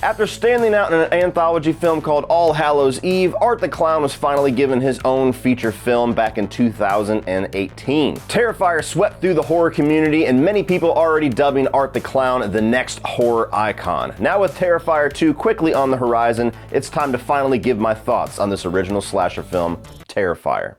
After standing out in an anthology film called All Hallows Eve, Art the Clown was finally given his own feature film back in 2018. Terrifier swept through the horror community, and many people already dubbing Art the Clown the next horror icon. Now with Terrifier 2 quickly on the horizon, it's time to finally give my thoughts on this original slasher film, Terrifier.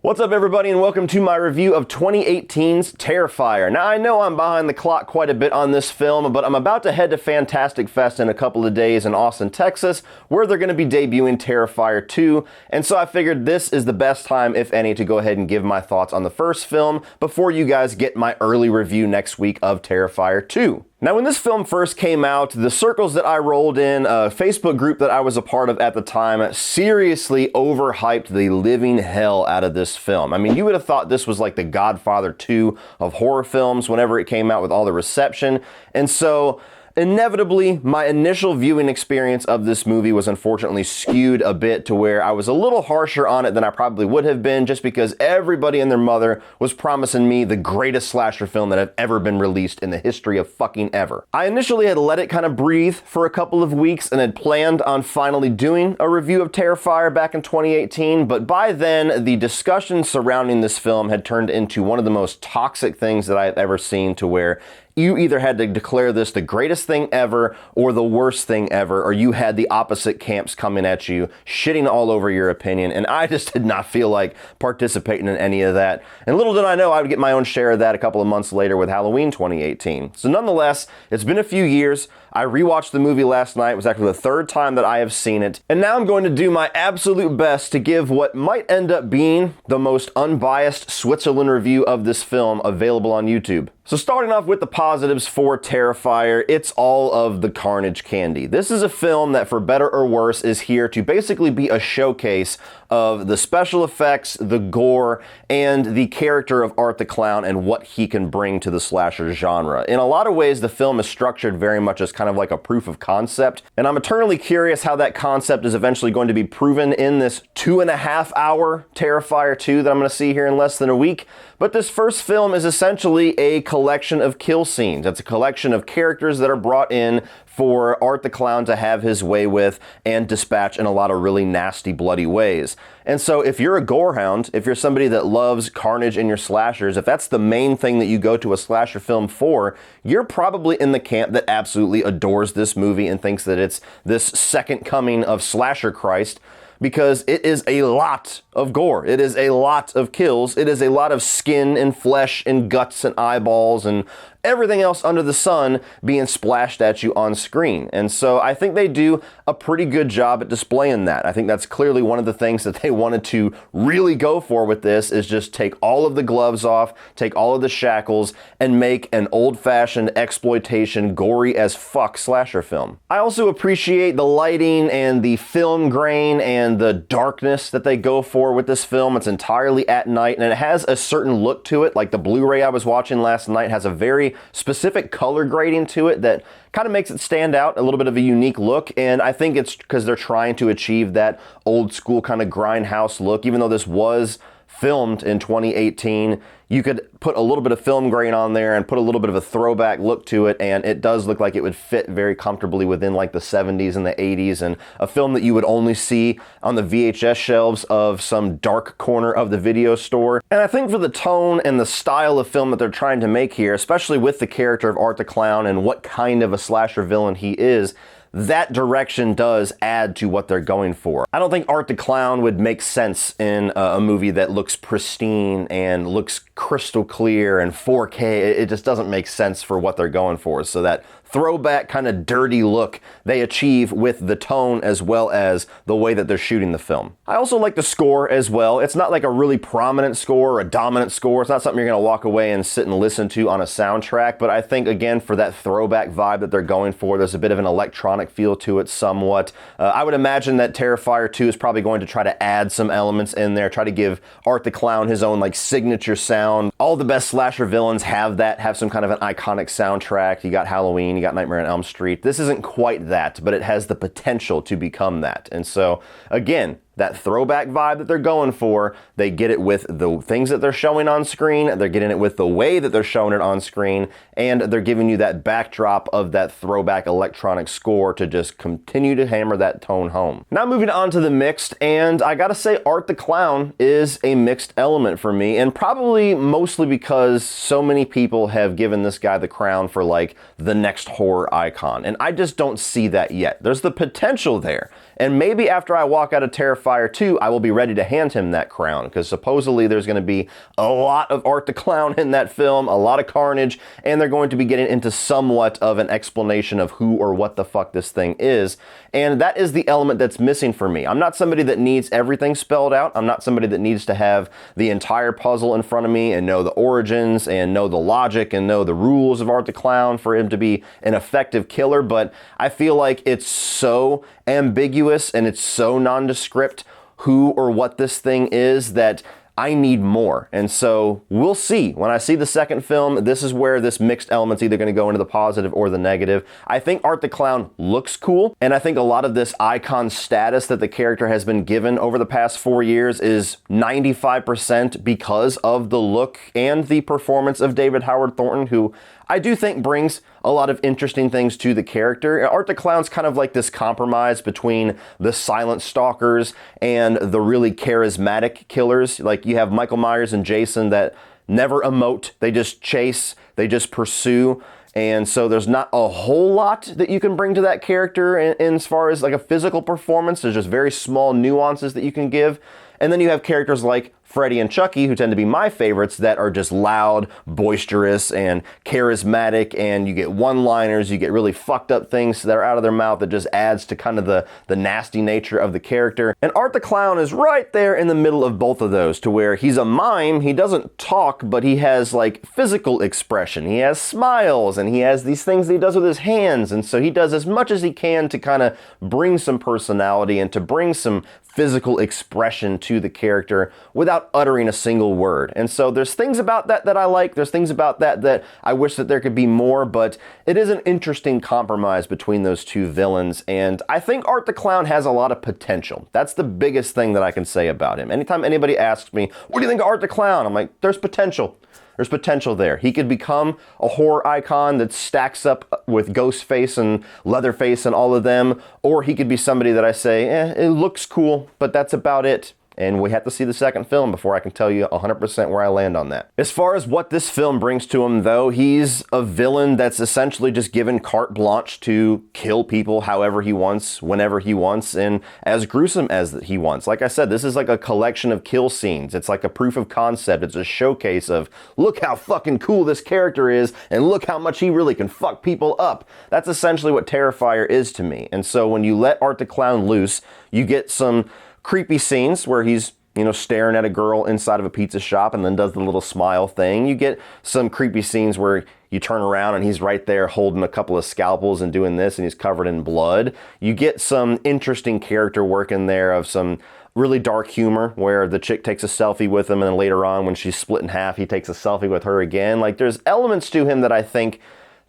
What's up everybody, and welcome to my review of 2018's Terrifier. Now I know I'm behind the clock quite a bit on this film, but I'm about to head to Fantastic Fest in a couple of days in Austin, Texas, where they're going to be debuting Terrifier 2, and so I figured this is the best time, if any, to go ahead and give my thoughts on the first film before you guys get my early review next week of Terrifier 2. Now, when this film first came out, the circles that I rolled in, a Facebook group that I was a part of at the time, seriously overhyped the living hell out of this film. I mean, you would have thought this was like the Godfather 2 of horror films whenever it came out with all the reception. And so, inevitably, my initial viewing experience of this movie was unfortunately skewed a bit to where I was a little harsher on it than I probably would have been, just because everybody and their mother was promising me the greatest slasher film that had ever been released in the history of fucking ever. I initially had let it kind of breathe for a couple of weeks and had planned on finally doing a review of Terrifier back in 2018, but by then, the discussion surrounding this film had turned into one of the most toxic things that I have ever seen, to where you either had to declare this the greatest thing ever or the worst thing ever, or you had the opposite camps coming at you, shitting all over your opinion, and I just did not feel like participating in any of that. And little did I know I would get my own share of that a couple of months later with Halloween 2018. So nonetheless, it's been a few years. I rewatched the movie last night. It was actually the third time that I have seen it. And now I'm going to do my absolute best to give what might end up being the most unbiased Switzerland review of this film available on YouTube. So starting off with the positives for Terrifier, it's all of the carnage candy. This is a film that, for better or worse, is here to basically be a showcase of the special effects, the gore, and the character of Art the Clown and what he can bring to the slasher genre. In a lot of ways, the film is structured very much as kind of like a proof of concept, and I'm eternally curious how that concept is eventually going to be proven in this 2.5-hour Terrifier 2 that I'm going to see here in less than a week. But this first film is essentially a collection of kill scenes. It's a collection of characters that are brought in for Art the Clown to have his way with and dispatch in a lot of really nasty, bloody ways. And so if you're a gorehound, if you're somebody that loves carnage in your slashers, if that's the main thing that you go to a slasher film for, you're probably in the camp that absolutely adores this movie and thinks that it's this second coming of Slasher Christ, because it is a lot of gore. It is a lot of kills. It is a lot of skin and flesh and guts and eyeballs and everything else under the sun being splashed at you on screen. And so I think they do a pretty good job at displaying that. I think that's clearly one of the things that they wanted to really go for with this, is just take all of the gloves off, take all of the shackles, and make an old-fashioned exploitation, gory as fuck slasher film. I also appreciate the lighting and the film grain and the darkness that they go for with this film. It's entirely at night, and it has a certain look to it. Like the Blu-ray I was watching last night has a very specific color grading to it that kind of makes it stand out, a little bit of a unique look, and I think it's because they're trying to achieve that old school kind of grindhouse look. Even though this was filmed in 2018, you could put a little bit of film grain on there and put a little bit of a throwback look to it, and it does look like it would fit very comfortably within like the 70s and the 80s, and a film that you would only see on the VHS shelves of some dark corner of the video store. And I think for the tone and the style of film that they're trying to make here, especially with the character of Art the Clown and what kind of a slasher villain he is, that direction does add to what they're going for. I don't think Art the Clown would make sense in a movie that looks pristine and looks crystal clear and 4K. It just doesn't make sense for what they're going for. So that throwback kind of dirty look they achieve with the tone as well as the way that they're shooting the film. I also like the score as well. It's not like a really prominent score or a dominant score. It's not something you're going to walk away and sit and listen to on a soundtrack, but I think, again, for that throwback vibe that they're going for, there's a bit of an electronic feel to it somewhat. I would imagine that Terrifier 2 is probably going to try to add some elements in there, try to give Art the Clown his own like signature sound. All the best slasher villains have that, have some kind of an iconic soundtrack. You got Halloween, you got Nightmare on Elm Street. This isn't quite that, but it has the potential to become that. And so, again, that throwback vibe that they're going for. They get it with the things that they're showing on screen, they're getting it with the way that they're showing it on screen, and they're giving you that backdrop of that throwback electronic score to just continue to hammer that tone home. Now moving on to the mixed, and I gotta say Art the Clown is a mixed element for me, and probably mostly because so many people have given this guy the crown for like the next horror icon, and I just don't see that yet. There's the potential there, and maybe after I walk out of Terrifier 2, I will be ready to hand him that crown, because supposedly there's going to be a lot of Art the Clown in that film, a lot of carnage, and they're going to be getting into somewhat of an explanation of who or what the fuck this thing is, and that is the element that's missing for me. I'm not somebody that needs everything spelled out. I'm not somebody that needs to have the entire puzzle in front of me and know the origins and know the logic and know the rules of Art the Clown for him to be an effective killer, but I feel like it's so ambiguous and it's so nondescript who or what this thing is that I need more. And so we'll see. When I see the second film, this is where this mixed element's either going to go into the positive or the negative. I think Art the Clown looks cool, and I think a lot of this icon status that the character has been given over the past 4 years is 95% because of the look and the performance of David Howard Thornton, who I do think brings a lot of interesting things to the character. Art the Clown's kind of like this compromise between the silent stalkers and the really charismatic killers. Like you have Michael Myers and Jason that never emote, they just chase, they just pursue. And so there's not a whole lot that you can bring to that character in as far as like a physical performance. There's just very small nuances that you can give. And then you have characters like Freddy and Chucky, who tend to be my favorites, that are just loud, boisterous, and charismatic, and you get one-liners, you get really fucked up things that are out of their mouth that just adds to kind of the nasty nature of the character. And Art the Clown is right there in the middle of both of those, to where he's a mime, he doesn't talk, but he has like physical expression, he has smiles, and he has these things that he does with his hands, and so he does as much as he can to kind of bring some personality and to bring some physical expression to the character without uttering a single word. And so there's things about that that I like, there's things about that that I wish that there could be more, but it is an interesting compromise between those two villains, and I think Art the Clown has a lot of potential. That's the biggest thing that I can say about him. Anytime anybody asks me, what do you think of Art the Clown? I'm like, there's potential. There's potential there. He could become a horror icon that stacks up with Ghostface and Leatherface and all of them, or he could be somebody that I say, it looks cool, but that's about it. And we have to see the second film before I can tell you 100% where I land on that. As far as what this film brings to him, though, he's a villain that's essentially just given carte blanche to kill people however he wants, whenever he wants, and as gruesome as he wants. Like I said, this is like a collection of kill scenes. It's like a proof of concept. It's a showcase of, look how fucking cool this character is, and look how much he really can fuck people up. That's essentially what Terrifier is to me. And so when you let Art the Clown loose, you get some creepy scenes where he's, staring at a girl inside of a pizza shop and then does the little smile thing. You get some creepy scenes where you turn around and he's right there holding a couple of scalpels and doing this and he's covered in blood. You get some interesting character work in there of some really dark humor where the chick takes a selfie with him and then later on when she's split in half, he takes a selfie with her again. Like there's elements to him that I think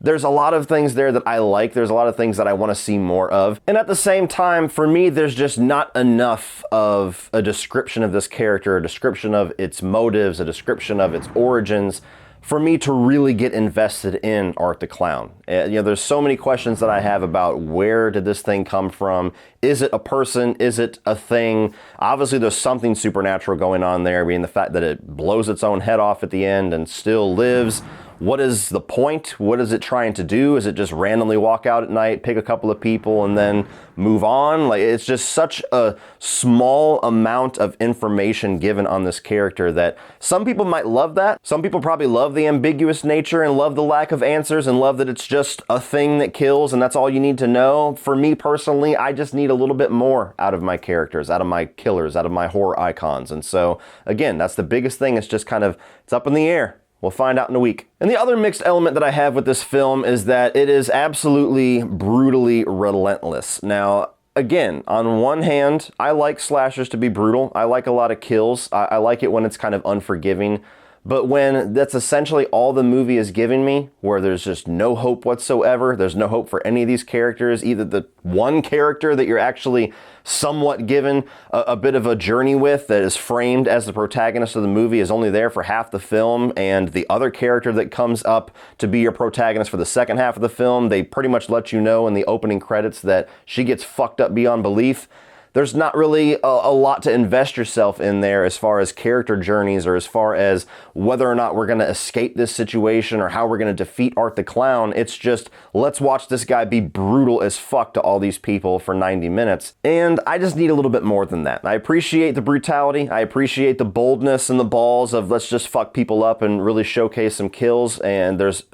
there's a lot of things there that I like. There's a lot of things that I want to see more of. And at the same time, for me, there's just not enough of a description of this character, a description of its motives, a description of its origins, for me to really get invested in Art the Clown. There's so many questions that I have about where did this thing come from? Is it a person? Is it a thing? Obviously, there's something supernatural going on there, being the fact that it blows its own head off at the end and still lives. What is the point? What is it trying to do? Is it just randomly walk out at night, pick a couple of people, and then move on? Like, it's just such a small amount of information given on this character that some people might love that. Some people probably love the ambiguous nature and love the lack of answers and love that it's just a thing that kills and that's all you need to know. For me personally, I just need a little bit more out of my characters, out of my killers, out of my horror icons. And so, again, that's the biggest thing. It's just kind of, it's up in the air. We'll find out in a week. And the other mixed element that I have with this film is that it is absolutely brutally relentless. Now, again, on one hand, I like slashers to be brutal. I like a lot of kills. I like it when it's kind of unforgiving. But when that's essentially all the movie is giving me, where there's just no hope whatsoever, there's no hope for any of these characters, either the one character that you're actually somewhat given a bit of a journey with, that is framed as the protagonist of the movie, is only there for half the film, and the other character that comes up to be your protagonist for the second half of the film, they pretty much let you know in the opening credits that she gets fucked up beyond belief. There's not really a lot to invest yourself in there as far as character journeys, or as far as whether or not we're going to escape this situation or how we're going to defeat Art the Clown. It's just, let's watch this guy be brutal as fuck to all these people for 90 minutes. And I just need a little bit more than that. I appreciate the brutality. I appreciate the boldness and the balls of let's just fuck people up and really showcase some kills. And there's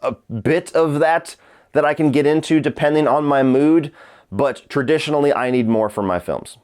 a bit of that I can get into depending on my mood. But traditionally, I need more from my films.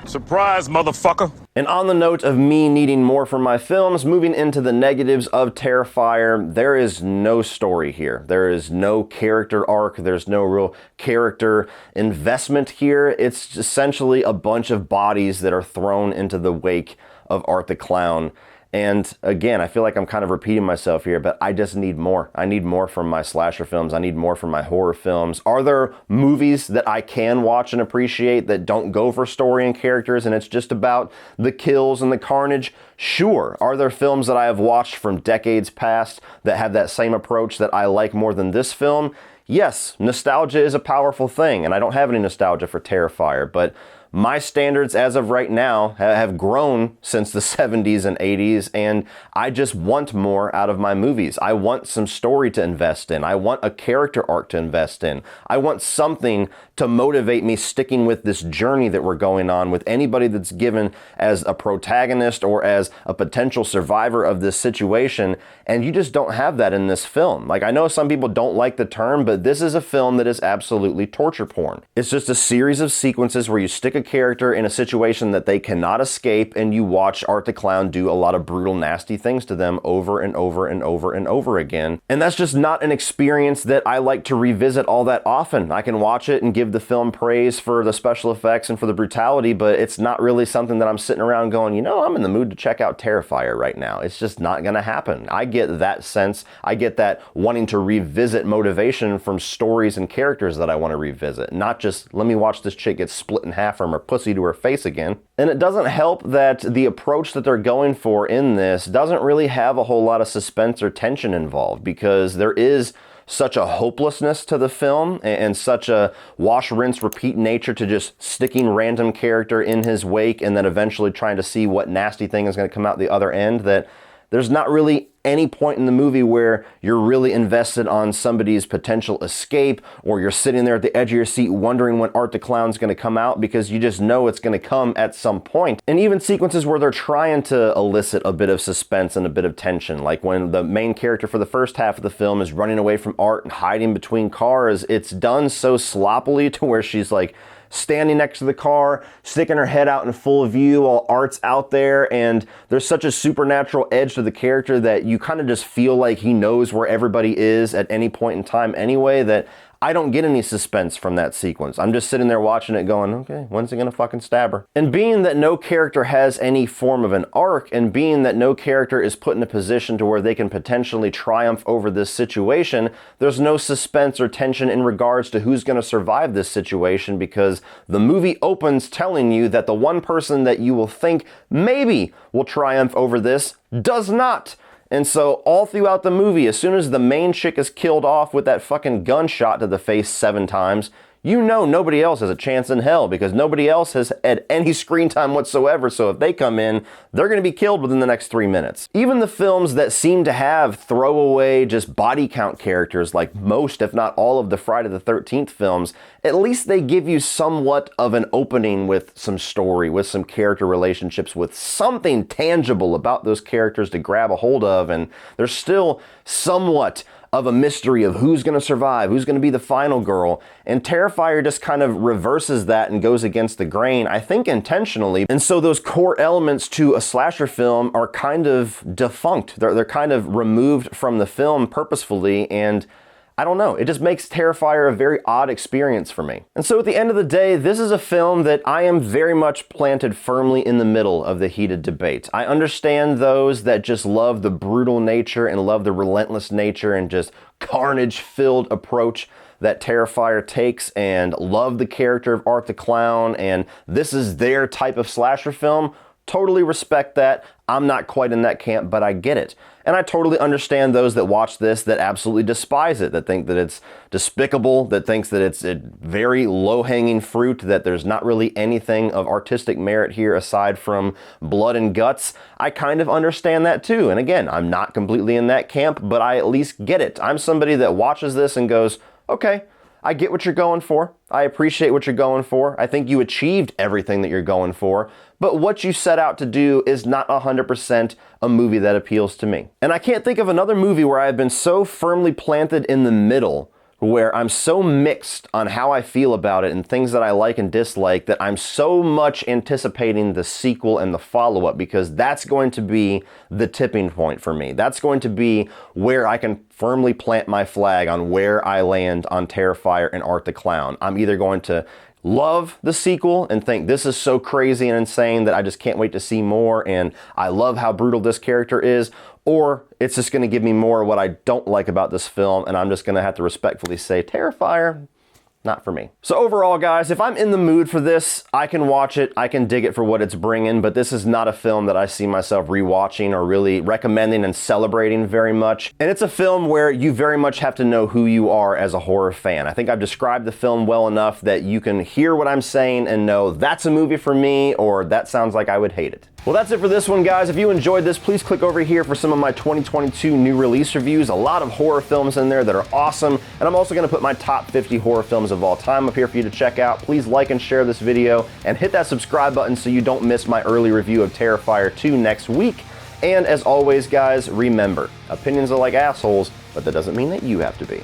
Surprise, motherfucker. And on the note of me needing more from my films, moving into the negatives of Terrifier, there is no story here. There is no character arc. There's no real character investment here. It's essentially a bunch of bodies that are thrown into the wake of Art the Clown. And again, I feel like I'm kind of repeating myself here, but I just need more. I need more from my slasher films. I need more from my horror films. Are there movies that I can watch and appreciate that don't go for story and characters and it's just about the kills and the carnage? Sure. Are there films that I have watched from decades past that have that same approach that I like more than this film? Yes, nostalgia is a powerful thing, and I don't have any nostalgia for Terrifier, but my standards as of right now have grown since the 70s and 80s, and I just want more out of my movies. I want some story to invest in. I want a character arc to invest in. I want something to motivate me sticking with this journey that we're going on with anybody that's given as a protagonist or as a potential survivor of this situation, and you just don't have that in this film. Like, I know some people don't like the term, but this is a film that is absolutely torture porn. It's just a series of sequences where you stick a character in a situation that they cannot escape, and you watch Art the Clown do a lot of brutal, nasty things to them over and over and over and over again. And that's just not an experience that I like to revisit all that often. I can watch it and give the film praise for the special effects and for the brutality, but it's not really something that I'm sitting around going, you know, I'm in the mood to check out Terrifier right now. It's just not gonna happen. I get that sense. I get that wanting to revisit motivation from stories and characters that I want to revisit, not just let me watch this chick get split in half from her pussy to her face again. And it doesn't help that the approach that they're going for in this doesn't really have a whole lot of suspense or tension involved, because there is such a hopelessness to the film and such a wash, rinse, repeat nature to just sticking random character in his wake and then eventually trying to see what nasty thing is going to come out the other end, that there's not really any point in the movie where you're really invested on somebody's potential escape, or you're sitting there at the edge of your seat wondering when Art the Clown's going to come out, because you just know it's going to come at some point. And even sequences where they're trying to elicit a bit of suspense and a bit of tension, like when the main character for the first half of the film is running away from Art and hiding between cars, it's done so sloppily to where she's like standing next to the car, sticking her head out in full view while Art's out there, and there's such a supernatural edge to the character that you kind of just feel like he knows where everybody is at any point in time anyway, that I don't get any suspense from that sequence. I'm just sitting there watching it going, okay, when's he gonna fucking stab her? And being that no character has any form of an arc, and being that no character is put in a position to where they can potentially triumph over this situation, there's no suspense or tension in regards to who's gonna survive this situation, because the movie opens telling you that the one person that you will think maybe will triumph over this does not. And so all throughout the movie, as soon as the main chick is killed off with that fucking gunshot to the face 7 times, you know nobody else has a chance in hell, because nobody else has had any screen time whatsoever. So if they come in, they're going to be killed within the next 3 minutes. Even the films that seem to have throwaway, just body count characters, like most, if not all, of the Friday the 13th films, at least they give you somewhat of an opening with some story, with some character relationships, with something tangible about those characters to grab a hold of, and there's still somewhat of a mystery of who's going to survive, who's going to be the final girl. And Terrifier just kind of reverses that and goes against the grain, I think intentionally. And so those core elements to a slasher film are kind of defunct. They're kind of removed from the film purposefully, and I don't know, it just makes Terrifier a very odd experience for me. And so at the end of the day, this is a film that I am very much planted firmly in the middle of the heated debate. I understand those that just love the brutal nature and love the relentless nature and just carnage-filled approach that Terrifier takes and love the character of Art the Clown, and this is their type of slasher film. Totally respect that. I'm not quite in that camp, but I get it. And I totally understand those that watch this that absolutely despise it, that think that it's despicable, that thinks that it's a very low-hanging fruit, that there's not really anything of artistic merit here aside from blood and guts. I kind of understand that too. And again, I'm not completely in that camp, but I at least get it. I'm somebody that watches this and goes, okay, I get what you're going for. I appreciate what you're going for. I think you achieved everything that you're going for, but what you set out to do is not 100% a movie that appeals to me. And I can't think of another movie where I've been so firmly planted in the middle, where I'm so mixed on how I feel about it and things that I like and dislike, that I'm so much anticipating the sequel and the follow-up, because that's going to be the tipping point for me. That's going to be where I can firmly plant my flag on where I land on Terrifier and Art the Clown. I'm either going to love the sequel and think this is so crazy and insane that I just can't wait to see more, and I love how brutal this character is, or it's just going to give me more of what I don't like about this film, and I'm just going to have to respectfully say, Terrifier, not for me. So overall, guys, if I'm in the mood for this, I can watch it, I can dig it for what it's bringing, but this is not a film that I see myself rewatching or really recommending and celebrating very much. And it's a film where you very much have to know who you are as a horror fan. I think I've described the film well enough that you can hear what I'm saying and know that's a movie for me, or that sounds like I would hate it. Well, that's it for this one, guys. If you enjoyed this, please click over here for some of my 2022 new release reviews. A lot of horror films in there that are awesome. And I'm also going to put my top 50 horror films of all time up here for you to check out. Please like and share this video and hit that subscribe button so you don't miss my early review of Terrifier 2 next week. And as always, guys, remember, opinions are like assholes, but that doesn't mean that you have to be.